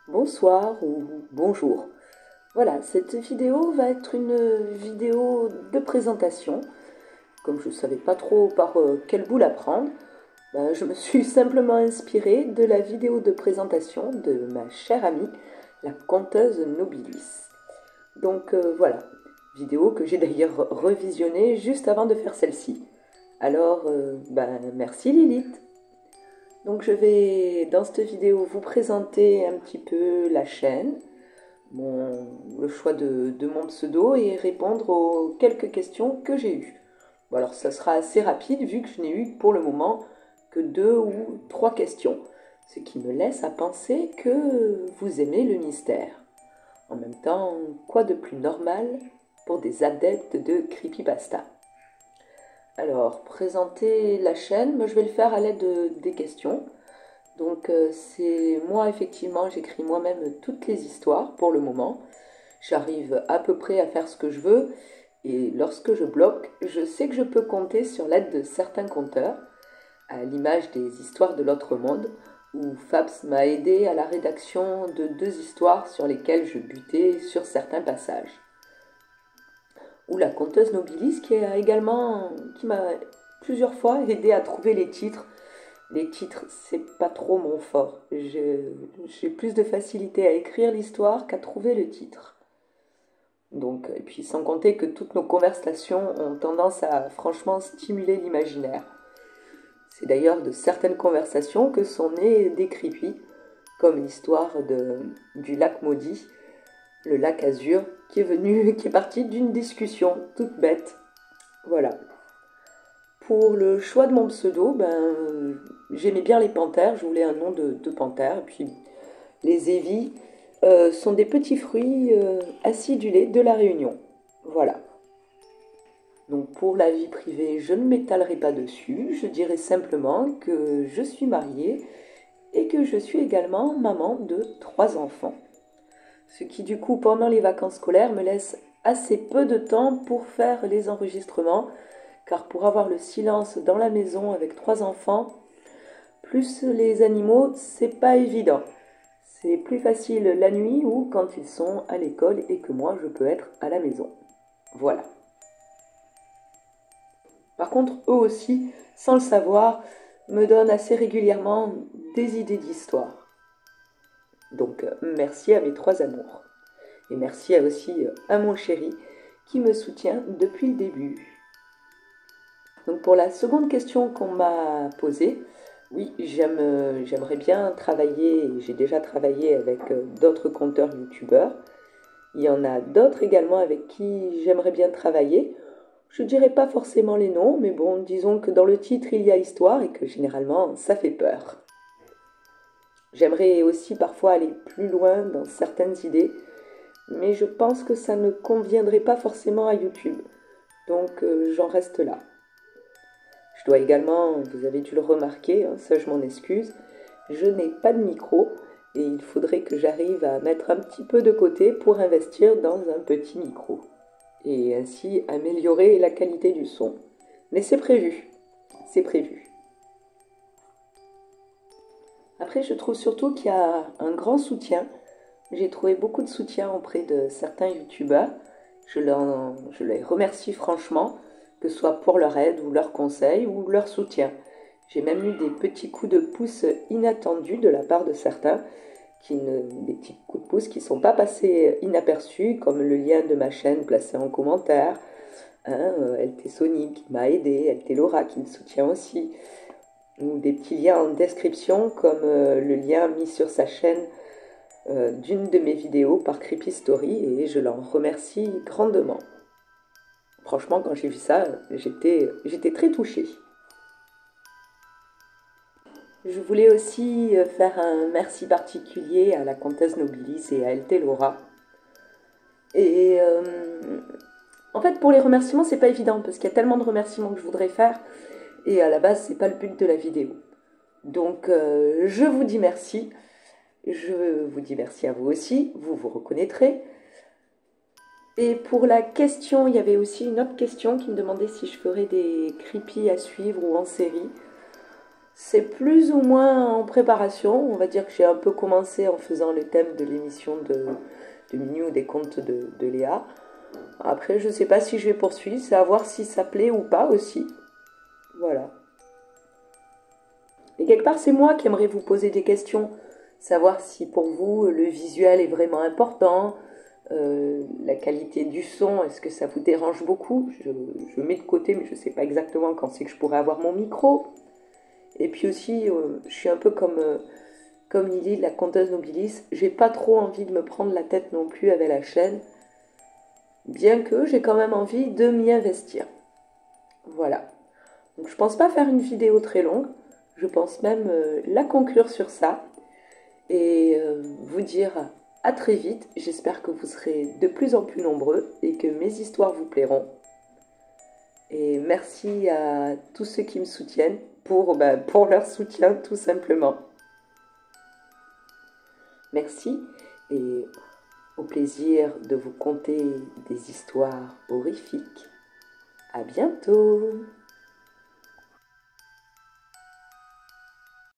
bonsoir ou bonjour. Voilà, cette vidéo va être une vidéo de présentation. Comme je ne savais pas trop par quel bout la prendre, je me suis simplement inspirée de la vidéo de présentation de ma chère amie, la conteuse Nobilis. Donc voilà, vidéo que j'ai d'ailleurs revisionnée juste avant de faire celle-ci. Alors, merci Lilith. Donc je vais dans cette vidéo vous présenter un petit peu la chaîne, le choix de mon pseudo et répondre aux quelques questions que j'ai eues. Bon, alors ça sera assez rapide vu que je n'ai eu pour le moment que 2 ou 3 questions, ce qui me laisse à penser que vous aimez le mystère. En même temps, quoi de plus normal pour des adeptes de creepypasta? Alors, présenter la chaîne, moi, je vais le faire à l'aide des questions. Donc c'est moi effectivement, j'écris moi-même toutes les histoires pour le moment. J'arrive à peu près à faire ce que je veux et lorsque je bloque, je sais que je peux compter sur l'aide de certains conteurs, à l'image des histoires de l'autre monde, où Fabs m'a aidé à la rédaction de 2 histoires sur lesquelles je butais sur certains passages. Ou la conteuse Nobilis qui m'a plusieurs fois aidé à trouver les titres. Les titres, c'est pas trop mon fort. J'ai plus de facilité à écrire l'histoire qu'à trouver le titre. Donc, et puis sans compter que toutes nos conversations ont tendance à franchement stimuler l'imaginaire. C'est d'ailleurs de certaines conversations que sont nées des creepy, comme l'histoire du lac maudit, le lac Azur, qui est parti d'une discussion toute bête. Voilà. Pour le choix de mon pseudo, j'aimais bien les panthères, je voulais un nom de panthère. Et puis les évis sont des petits fruits acidulés de la Réunion. Voilà. Donc pour la vie privée, je ne m'étalerai pas dessus, je dirai simplement que je suis mariée et que je suis également maman de 3 enfants. Ce qui du coup pendant les vacances scolaires me laisse assez peu de temps pour faire les enregistrements, car pour avoir le silence dans la maison avec 3 enfants, plus les animaux, c'est pas évident. C'est plus facile la nuit ou quand ils sont à l'école et que moi je peux être à la maison. Voilà. Par contre, eux aussi, sans le savoir, me donnent assez régulièrement des idées d'histoire. Donc merci à mes 3 amours. Et merci aussi à mon chéri qui me soutient depuis le début. Donc pour la seconde question qu'on m'a posée, oui, j'aimerais bien travailler, j'ai déjà travaillé avec d'autres conteurs youtubeurs. Il y en a d'autres également avec qui j'aimerais bien travailler. Je ne dirais pas forcément les noms, mais bon, disons que dans le titre il y a histoire et que généralement ça fait peur. J'aimerais aussi parfois aller plus loin dans certaines idées, mais je pense que ça ne conviendrait pas forcément à YouTube. Donc j'en reste là. Je dois également, vous avez dû le remarquer, hein, ça je m'en excuse, je n'ai pas de micro et il faudrait que j'arrive à mettre un petit peu de côté pour investir dans un petit micro et ainsi améliorer la qualité du son. Mais c'est prévu, c'est prévu. Après, je trouve surtout qu'il y a un grand soutien. J'ai trouvé beaucoup de soutien auprès de certains youtubeurs. Je les remercie franchement, que ce soit pour leur aide ou leurs conseils ou leur soutien. J'ai même eu des petits coups de pouce inattendus de la part de certains, des petits coups de pouce qui ne sont pas passés inaperçus, comme le lien de ma chaîne placé en commentaire, hein, LT Sony qui m'a aidé, LT Laura qui me soutient aussi, ou des petits liens en description comme le lien mis sur sa chaîne d'une de mes vidéos par Creepy Story et je l'en remercie grandement. Franchement, quand j'ai vu ça, j'étais très touchée. Je voulais aussi faire un merci particulier à la comtesse Nobilis et à LT Laura. Et en fait, pour les remerciements, c'est pas évident parce qu'il y a tellement de remerciements que je voudrais faire et à la base, c'est pas le but de la vidéo. Donc, je vous dis merci. Je vous dis merci à vous aussi, vous vous reconnaîtrez. Et pour la question, il y avait aussi une autre question qui me demandait si je ferais des creepy à suivre ou en série. C'est plus ou moins en préparation. On va dire que j'ai un peu commencé en faisant le thème de l'émission de Minou des contes de Léa. Après, je ne sais pas si je vais poursuivre, c'est à voir si ça plaît ou pas aussi. Voilà. Et quelque part, c'est moi qui aimerais vous poser des questions. Savoir si pour vous, le visuel est vraiment important, la qualité du son, est-ce que ça vous dérange beaucoup? Je mets de côté, mais je ne sais pas exactement quand c'est que je pourrais avoir mon micro. Et puis aussi, je suis un peu comme Lily, la conteuse Nobilis. J'ai pas trop envie de me prendre la tête non plus avec la chaîne, bien que j'ai quand même envie de m'y investir. Voilà. Donc je pense pas faire une vidéo très longue. Je pense même la conclure sur ça et vous dire à très vite. J'espère que vous serez de plus en plus nombreux et que mes histoires vous plairont. Et merci à tous ceux qui me soutiennent pour leur soutien tout simplement. Merci et au plaisir de vous conter des histoires horrifiques. À bientôt!